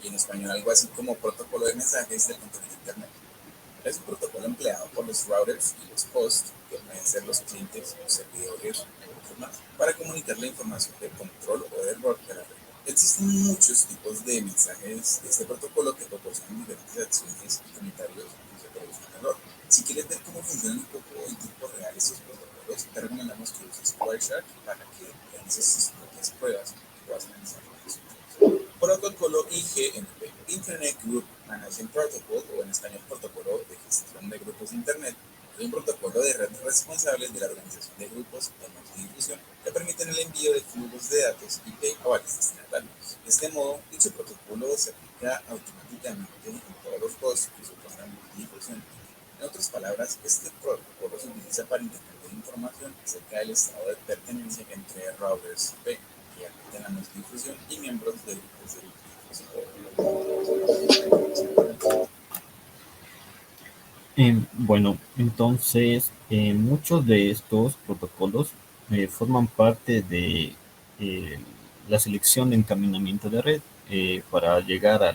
y en español algo así como protocolo de mensajes del control de Internet. Es un protocolo empleado por los routers y los hosts, que pueden ser los clientes, los servidores o otros más, para comunicar la información de control o de error de la red. Existen muchos tipos de mensajes de este protocolo que proporcionan diferentes acciones y comentarios que se producen error. Si quieres ver cómo funcionan un poco en tiempo real estos protocolos, te recomendamos que uses Wireshark para que realices tus propias pruebas y puedas analizar los resultados. Protocolo IGMP, Internet Group Management Protocol, o en español protocolo de gestión de grupos de Internet, es un protocolo de red responsable de la organización de grupos de multidifusión que permiten el envío de flujos de datos IP a varios destinatarios. De este modo, dicho protocolo se aplica automáticamente en todos los hosts que soportan multidifusión. En otras palabras, este protocolo se utiliza para intercambiar información acerca del estado de pertenencia entre routers IP que admiten la multidifusión y miembros de grupos de multidifusión. Bueno, entonces muchos de estos protocolos forman parte de la selección de encaminamiento de red para llegar a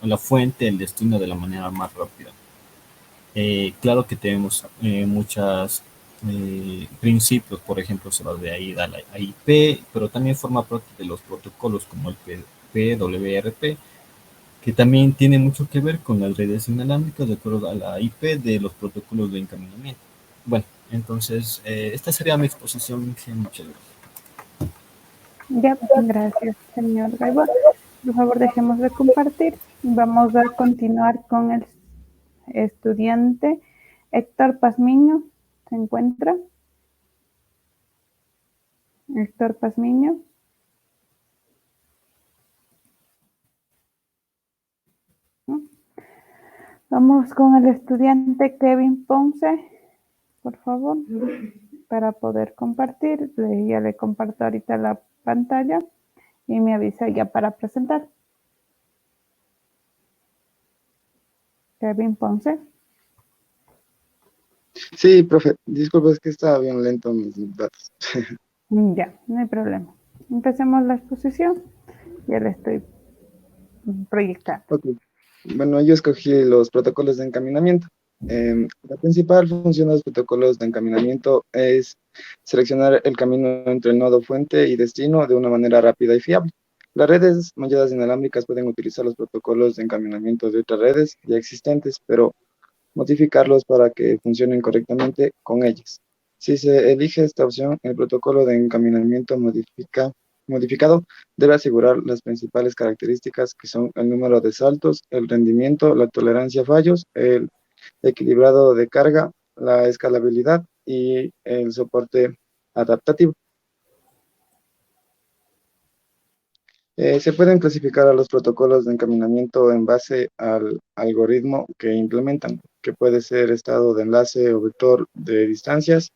la fuente, el destino de la manera más rápida. Claro que tenemos muchos principios, por ejemplo, se va de ahí a la IP, pero también forma parte de los protocolos como el PWRP, que también tiene mucho que ver con las redes inalámbricas de acuerdo a la IP de los protocolos de encaminamiento. Bueno, entonces, esta sería mi exposición. Muchas gracias. Ya, gracias, señor Gaibor. Por favor, dejemos de compartir. Vamos a continuar con el estudiante Héctor Pazmiño. ¿Se encuentra? Héctor Pazmiño. Vamos con el estudiante Kevin Ponce, por favor, para poder compartir. Ya le comparto ahorita la pantalla y me avisa ya para presentar. Kevin Ponce. Sí, profe, disculpa, es que estaba bien lento mis datos. Ya, no hay problema. Empecemos la exposición. Ya le estoy proyectando. Ok. Bueno, yo escogí los protocolos de encaminamiento. La principal función de los protocolos de encaminamiento es seleccionar el camino entre el nodo fuente y destino de una manera rápida y fiable. Las redes malladas inalámbricas pueden utilizar los protocolos de encaminamiento de otras redes ya existentes, pero modificarlos para que funcionen correctamente con ellas. Si se elige esta opción, el protocolo de encaminamiento modificado debe asegurar las principales características que son el número de saltos, el rendimiento, la tolerancia a fallos, el equilibrado de carga, la escalabilidad y el soporte adaptativo. Se pueden clasificar a los protocolos de encaminamiento en base al algoritmo que implementan, que puede ser estado de enlace o vector de distancias.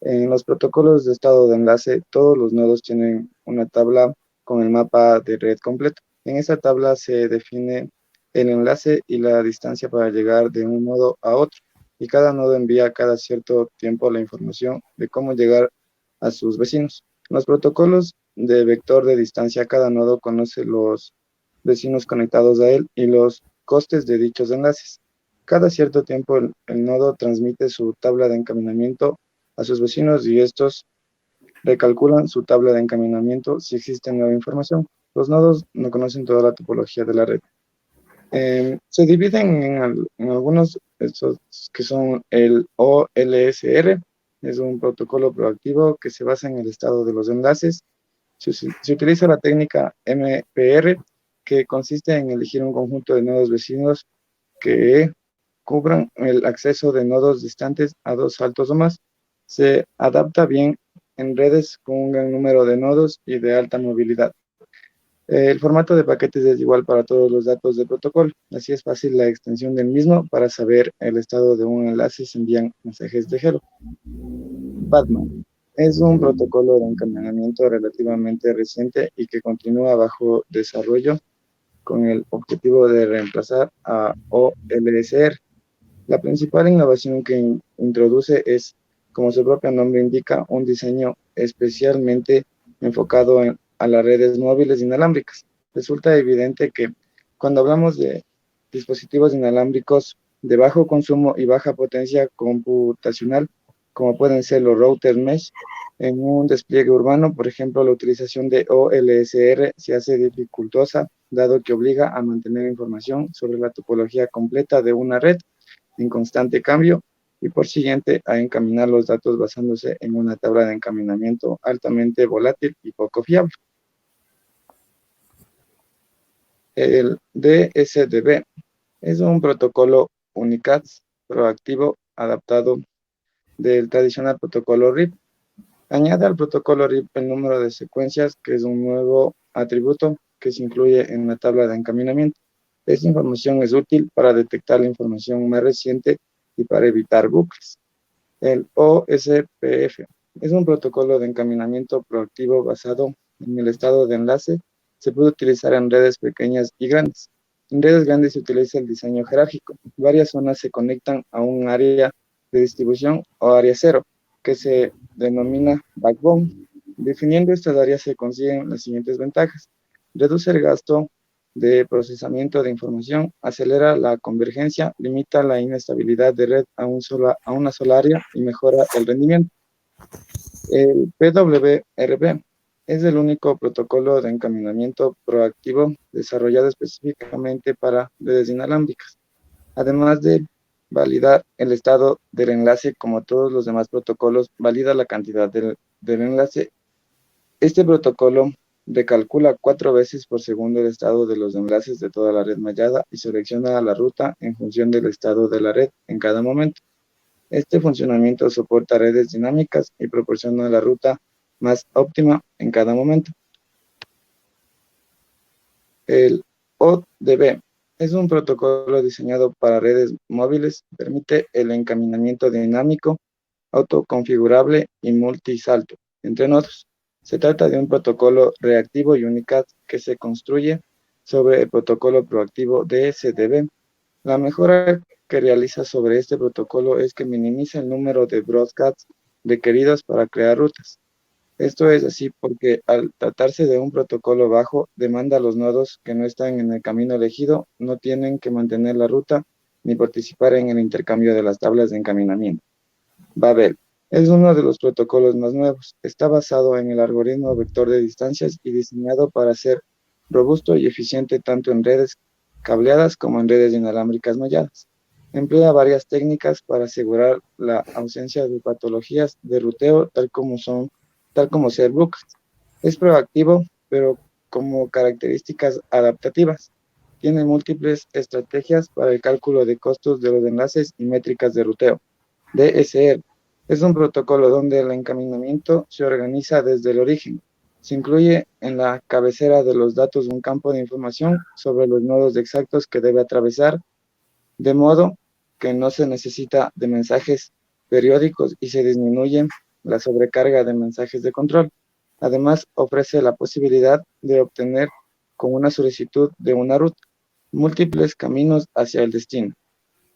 En los protocolos de estado de enlace, todos los nodos tienen una tabla con el mapa de red completo. En esta tabla se define el enlace y la distancia para llegar de un nodo a otro, y cada nodo envía cada cierto tiempo la información de cómo llegar a sus vecinos. Los protocolos de vector de distancia, cada nodo conoce los vecinos conectados a él y los costes de dichos enlaces. Cada cierto tiempo el nodo transmite su tabla de encaminamiento a sus vecinos y estos recalculan su tabla de encaminamiento si existe nueva información. Los nodos no conocen toda la topología de la red. Se dividen en algunos, estos que son el OLSR, es un protocolo proactivo que se basa en el estado de los enlaces. Se utiliza la técnica MPR, que consiste en elegir un conjunto de nodos vecinos que cubran el acceso de nodos distantes a 2 saltos o más. Se adapta bien en redes con un gran número de nodos y de alta movilidad. El formato de paquetes es igual para todos los datos del protocolo, así es fácil la extensión del mismo. Para saber el estado de un enlace se envían mensajes de hello. Batman es un protocolo de encaminamiento relativamente reciente y que continúa bajo desarrollo con el objetivo de reemplazar a OLSR. La principal innovación que introduce es, como su propio nombre indica, un diseño especialmente enfocado a las redes móviles inalámbricas. Resulta evidente que cuando hablamos de dispositivos inalámbricos de bajo consumo y baja potencia computacional, como pueden ser los routers mesh, en un despliegue urbano, por ejemplo, la utilización de OLSR se hace dificultosa, dado que obliga a mantener información sobre la topología completa de una red en constante cambio y por siguiente a encaminar los datos basándose en una tabla de encaminamiento altamente volátil y poco fiable. El DSDB es un protocolo Unicast proactivo adaptado del tradicional protocolo RIP. Añade al protocolo RIP el número de secuencias, que es un nuevo atributo que se incluye en la tabla de encaminamiento. Esta información es útil para detectar la información más reciente y para evitar bucles. El OSPF es un protocolo de encaminamiento proactivo basado en el estado de enlace. Se puede utilizar en redes pequeñas y grandes. En redes grandes se utiliza el diseño jerárquico. Varias zonas se conectan a un área de distribución o área cero, que se denomina backbone. Definiendo estas áreas se consiguen las siguientes ventajas. Reduce el gasto de procesamiento de información, acelera la convergencia, limita la inestabilidad de red a una sola área y mejora el rendimiento. El PWRB es el único protocolo de encaminamiento proactivo desarrollado específicamente para redes inalámbricas. Además de validar el estado del enlace, como todos los demás protocolos, valida la cantidad del enlace. Este protocolo recalcula 4 veces por segundo el estado de los enlaces de toda la red mallada y selecciona la ruta en función del estado de la red en cada momento. Este funcionamiento soporta redes dinámicas y proporciona la ruta más óptima en cada momento. El ODB es un protocolo diseñado para redes móviles, permite el encaminamiento dinámico, autoconfigurable y multisalto, entre otros. Se trata de un protocolo reactivo y Unicast que se construye sobre el protocolo proactivo DSDB. La mejora que realiza sobre este protocolo es que minimiza el número de broadcasts requeridos para crear rutas. Esto es así porque al tratarse de un protocolo bajo, demanda a los nodos que no están en el camino elegido, no tienen que mantener la ruta ni participar en el intercambio de las tablas de encaminamiento. Babel es uno de los protocolos más nuevos. Está basado en el algoritmo vector de distancias y diseñado para ser robusto y eficiente tanto en redes cableadas como en redes inalámbricas malladas. Emplea varias técnicas para asegurar la ausencia de patologías de ruteo tal como ser bucles. Es proactivo, pero como características adaptativas. Tiene múltiples estrategias para el cálculo de costos de los enlaces y métricas de ruteo. DSR es un protocolo donde el encaminamiento se organiza desde el origen. Se incluye en la cabecera de los datos un campo de información sobre los nodos exactos que debe atravesar, de modo que no se necesita de mensajes periódicos y se disminuye la sobrecarga de mensajes de control. Además, ofrece la posibilidad de obtener con una solicitud de una ruta múltiples caminos hacia el destino.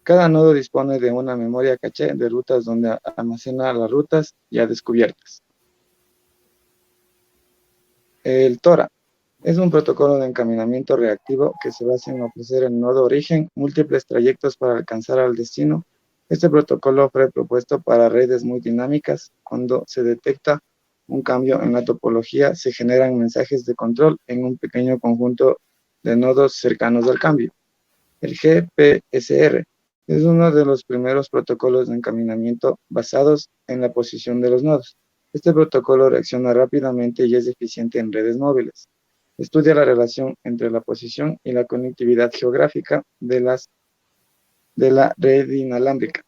Cada nodo dispone de una memoria caché de rutas donde almacena las rutas ya descubiertas. El TORA es un protocolo de encaminamiento reactivo que se basa en ofrecer el nodo origen múltiples trayectos para alcanzar al destino. Este protocolo fue propuesto para redes muy dinámicas. Cuando se detecta un cambio en la topología, se generan mensajes de control en un pequeño conjunto de nodos cercanos al cambio. El GPSR es uno de los primeros protocolos de encaminamiento basados en la posición de los nodos. Este protocolo reacciona rápidamente y es eficiente en redes móviles. Estudia la relación entre la posición y la conectividad geográfica de la red inalámbrica,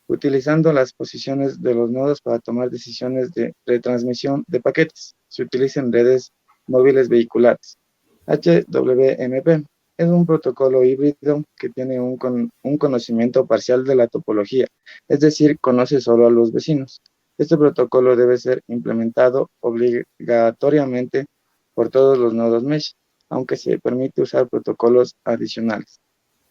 utilizando las posiciones de los nodos para tomar decisiones de retransmisión de paquetes. Se utilizan redes móviles vehiculares. HWMP es un protocolo híbrido que tiene un conocimiento parcial de la topología, es decir, conoce solo a los vecinos. Este protocolo debe ser implementado obligatoriamente por todos los nodos mesh, aunque se permite usar protocolos adicionales.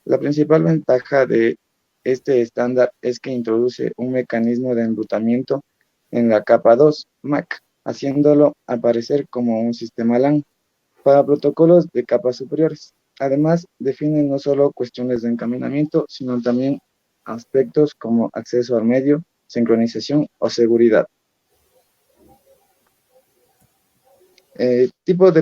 La principal ventaja de este estándar es que introduce un mecanismo de enrutamiento en la capa 2, MAC, haciéndolo aparecer como un sistema LAN para protocolos de capas superiores. Además, define no solo cuestiones de encaminamiento, sino también aspectos como acceso al medio, sincronización o seguridad. Tipos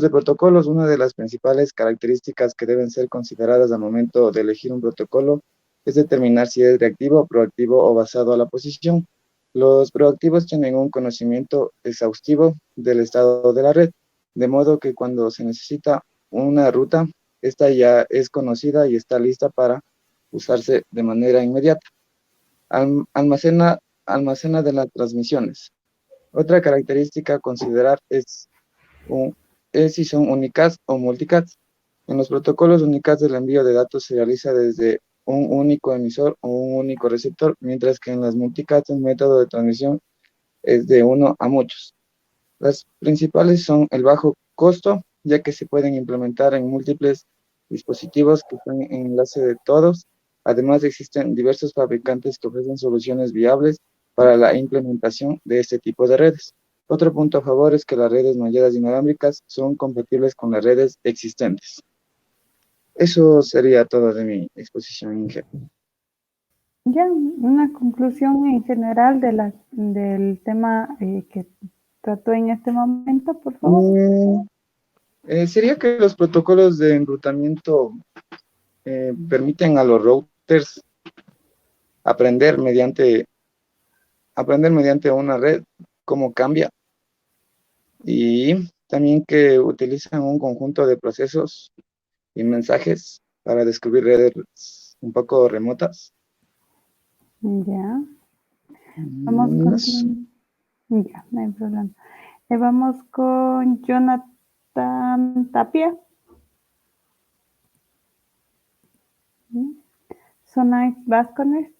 de protocolos. Una de las principales características que deben ser consideradas al momento de elegir un protocolo es determinar si es reactivo, proactivo o basado a la posición. Los proactivos tienen un conocimiento exhaustivo del estado de la red, de modo que cuando se necesita una ruta, esta ya es conocida y está lista para usarse de manera inmediata. Almacena de las transmisiones. Otra característica a considerar es si son unicast o multicast. En los protocolos unicast el envío de datos se realiza desde un único emisor o un único receptor, mientras que en las multicast el método de transmisión es de uno a muchos. Las principales son el bajo costo, ya que se pueden implementar en múltiples dispositivos que están en enlace de todos. Además, existen diversos fabricantes que ofrecen soluciones viables para la implementación de este tipo de redes. Otro punto a favor es que las redes mayoras inalámbricas son compatibles con las redes existentes. Eso sería todo de mi exposición, Inge. Ya, una conclusión en general del tema que trató en este momento, por favor. Sería que los protocolos de enrutamiento permiten a los routers aprender mediante una red cómo cambia, y también que utilizan un conjunto de procesos y mensajes para descubrir redes un poco remotas. Ya. Vamos con... Ya, no hay problema. Vamos con Jonathan Tapia. Sonai Vascones.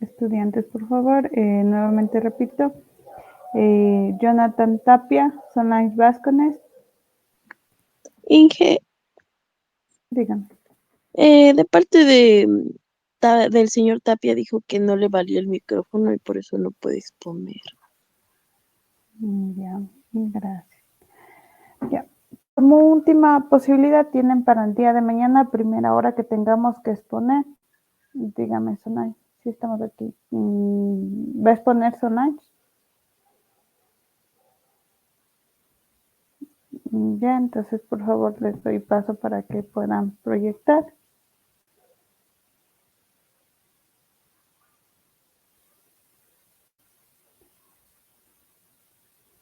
Estudiantes, por favor. Nuevamente repito. Jonathan Tapia, Sonai Vascones. Inge, Dígame. de parte del señor Tapia dijo que no le valía el micrófono y por eso no puede exponer. Ya, gracias. Ya. Como última posibilidad tienen para el día de mañana, primera hora que tengamos que exponer. Dígame, Sonai, si estamos aquí. ¿Va a exponer Sonai? Ya, entonces por favor les doy paso para que puedan proyectar.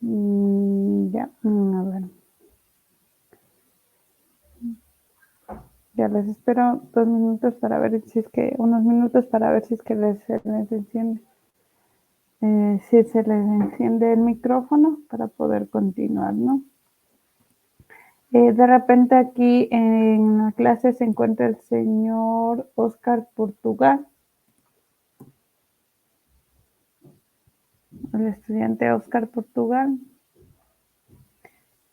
Ya, a ver. Ya les espero unos minutos para ver si es que se les enciende. Si se les enciende el micrófono para poder continuar, ¿no? De repente aquí en la clase se encuentra el señor Oscar Portugal. El estudiante Oscar Portugal.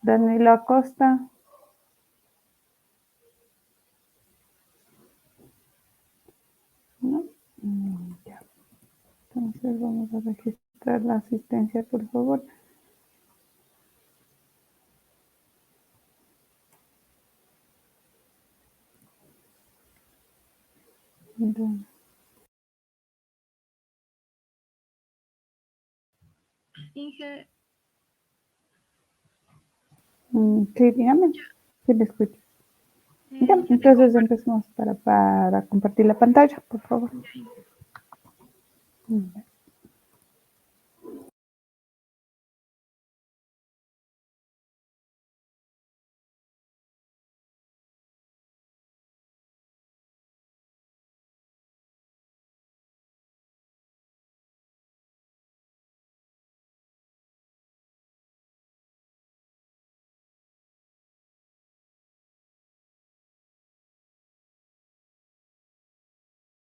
Danilo Acosta. ¿No? Vamos a registrar la asistencia, por favor. Inge, Sí, dígame. Sí, le escucho. Ya, ya te entonces comparto. empecemos para compartir la pantalla, por favor.